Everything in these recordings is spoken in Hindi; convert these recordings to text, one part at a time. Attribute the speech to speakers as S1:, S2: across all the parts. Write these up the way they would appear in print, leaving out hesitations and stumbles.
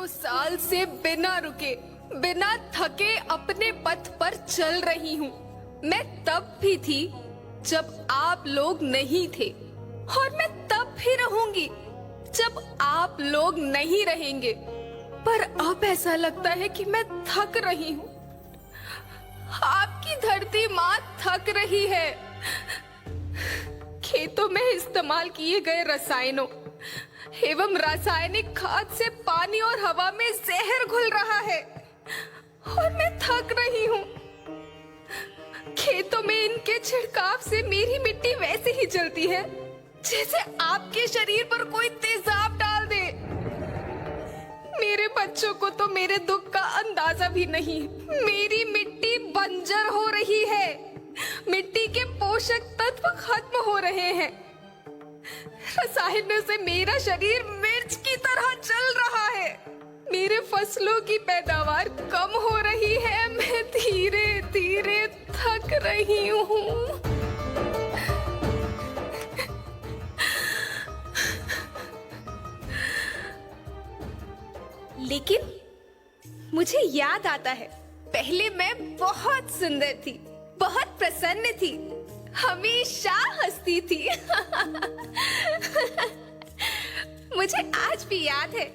S1: साल से बिना रुके, बिना थके अपने पथ पर चल रही हूँ। मैं तब भी थी जब आप लोग नहीं थे, और मैं तब भी रहूंगी जब आप लोग नहीं रहेंगे। पर अब ऐसा लगता है कि मैं थक रही हूँ। आपकी धरती माँ थक रही है। खेतों में इस्तेमाल किए गए रसायनों एवं रासायनिक खाद से पानी और हवा में जहर घुल रहा है, और मैं थक रही हूँ। खेतों में इनके छिड़काव से मेरी मिट्टी वैसे ही जलती है जैसे आपके शरीर पर कोई तेजाब डाल दे। मेरे बच्चों को तो मेरे दुख का अंदाजा भी नहीं। मेरी मिट्टी बंजर हो रही है, मिट्टी के पोषक तत्व खत्म हो रहे हैं। रसायनों से मेरा शरीर मिर्च की तरह जल रहा है। मेरे फसलों की पैदावार कम हो रही है। मैं धीरे धीरे थक रही हूँ। लेकिन मुझे याद आता है, पहले मैं बहुत सुंदर थी, बहुत प्रसन्न थी, हमेशा हंसती थी। मुझे आज भी याद है।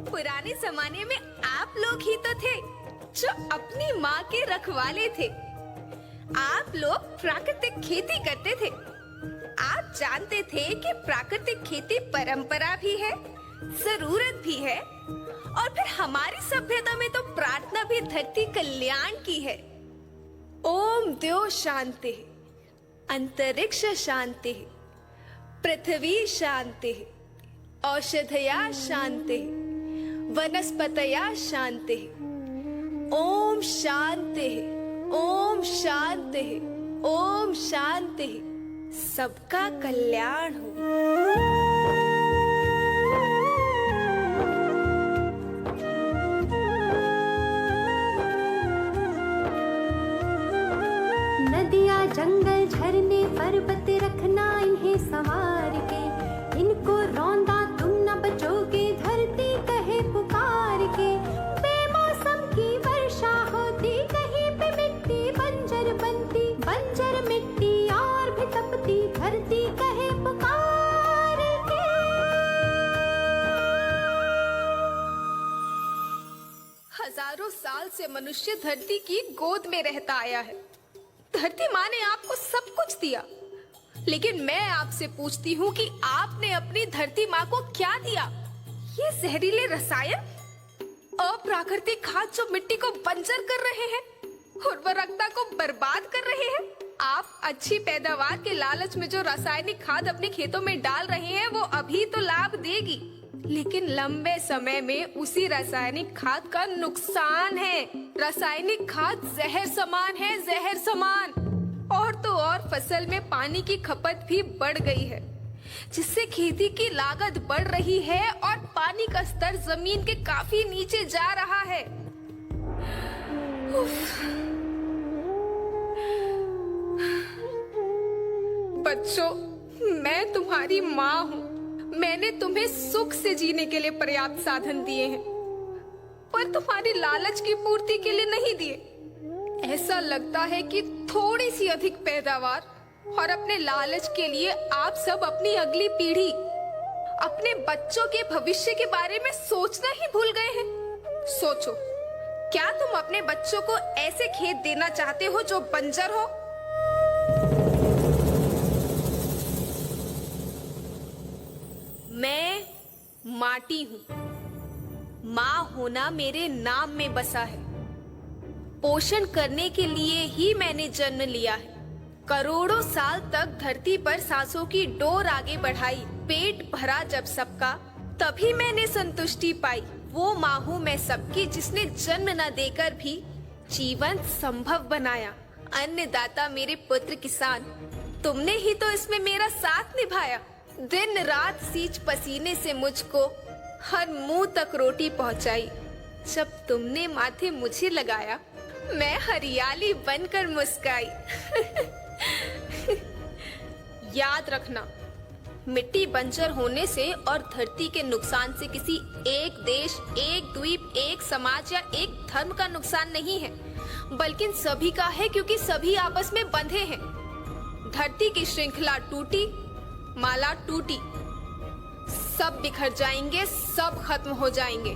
S1: पुराने जमाने में आप लोग ही तो थे जो अपनी माँ के रखवाले थे। आप लोग प्राकृतिक खेती करते थे। आप जानते थे कि प्राकृतिक खेती परंपरा भी है, जरूरत भी है, और फिर हमारी सभ्यता में तो प्रार्थना भी धरती कल्याण की है। ओम द्यो शांति, अंतरिक्ष शांति, पृथ्वी शांति, औषधया शांति, वनस्पतया शांति। ओम शांति, ओम शांति, ओम शांति। सबका कल्याण हो।
S2: नदियाँ जंगल झरने पर्वत रखना इन्हें संवार के, इनको रौंदा तुम न बचोगे धरती कहे पुकार के। बेमौसम की वर्षा होती, कहीं पे मिट्टी बंजर बनती, बंजर मिट्टी और भी तपती, धरती कहे पुकार के।
S1: हजारों साल से मनुष्य धरती की गोद में रहता आया है। धरती माँ ने आपको सब कुछ दिया, लेकिन मैं आपसे पूछती हूँ कि आपने अपनी धरती माँ को क्या दिया? ये जहरीले रसायन, अप्राकृतिक खाद जो मिट्टी को बंजर कर रहे हैं, उर्वरकता को बर्बाद कर रहे हैं। आप अच्छी पैदावार के लालच में जो रासायनिक खाद अपने खेतों में डाल रहे हैं वो अभी तो लाभ देगी, लेकिन लंबे समय में उसी रासायनिक खाद का नुकसान है। रासायनिक खाद जहर समान है, जहर समान। और तो और फसल में पानी की खपत भी बढ़ गई है, जिससे खेती की लागत बढ़ रही है और पानी का स्तर जमीन के काफी नीचे जा रहा है। बच्चों, मैं तुम्हारी माँ हूँ। मैंने तुम्हें सुख से जीने के लिए पर्याप्त साधन दिए हैं, पर तुम्हारी लालच की पूर्ति के लिए नहीं दिए। ऐसा लगता है कि थोड़ी सी अधिक पैदावार और अपने लालच के लिए आप सब अपनी अगली पीढ़ी, अपने बच्चों के भविष्य के बारे में सोचना ही भूल गए हैं। सोचो, क्या तुम अपने बच्चों को ऐसे खेत देना चाहते हो जो बंजर हो? मैं माटी हूँ। माँ होना मेरे नाम में बसा है। पोषण करने के लिए ही मैंने जन्म लिया है। करोड़ों साल तक धरती पर सांसों की डोर आगे बढ़ाई। पेट भरा जब सबका, तभी मैंने संतुष्टि पाई। वो माँ हूँ मैं सबकी, जिसने जन्म न देकर भी जीवन संभव बनाया। अन्नदाता मेरे पुत्र किसान, तुमने ही तो इसमें मेरा साथ निभाया। दिन रात सींच पसीने से मुझको हर मुंह तक रोटी पहुंचाई। जब तुमने माथे मुझे लगाया मैं हरियाली बनकर मुस्काई। याद रखना, मिट्टी बंजर होने से और धरती के नुकसान से किसी एक देश, एक द्वीप, एक समाज या एक धर्म का नुकसान नहीं है, बल्कि सभी का है, क्योंकि सभी आपस में बंधे हैं। धरती की श्रृंखला टूटी, माला टूटी, सब बिखर जाएंगे, सब खत्म हो जाएंगे।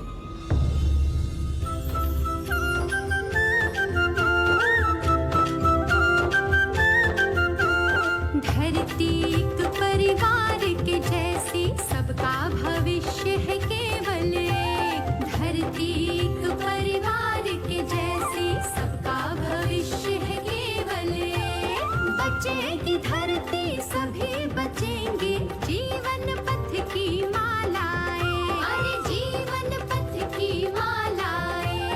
S2: धरती एक परिवार के जैसी, सबका भविष्य है केवल एक। धरती एक परिवार के जैसी, सबका भविष्य है केवल एक। बचेगी धरती, सभी बचेंगे, जीवन पथ की मालाएं। अरे जीवन पथ की मालाएं।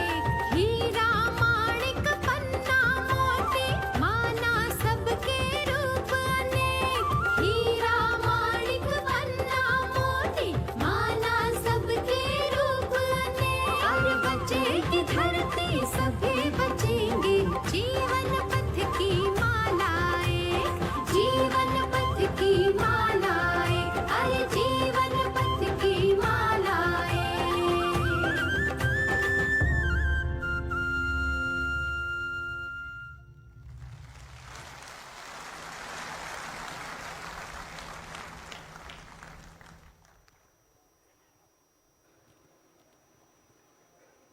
S2: हीरा माणिक पन्ना मोती, माना सबके रूप अनेक। हीरा माणिक पन्ना मोती, माना सबके रूप अनेक। और बचेगी धरती, सभी बचेंगे, जीवन पथ की मालाएं। जीवन पथ की मालाएं। अरे जीवन पथ की मालाएं।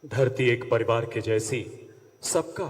S3: धरती एक परिवार के जैसी, सबका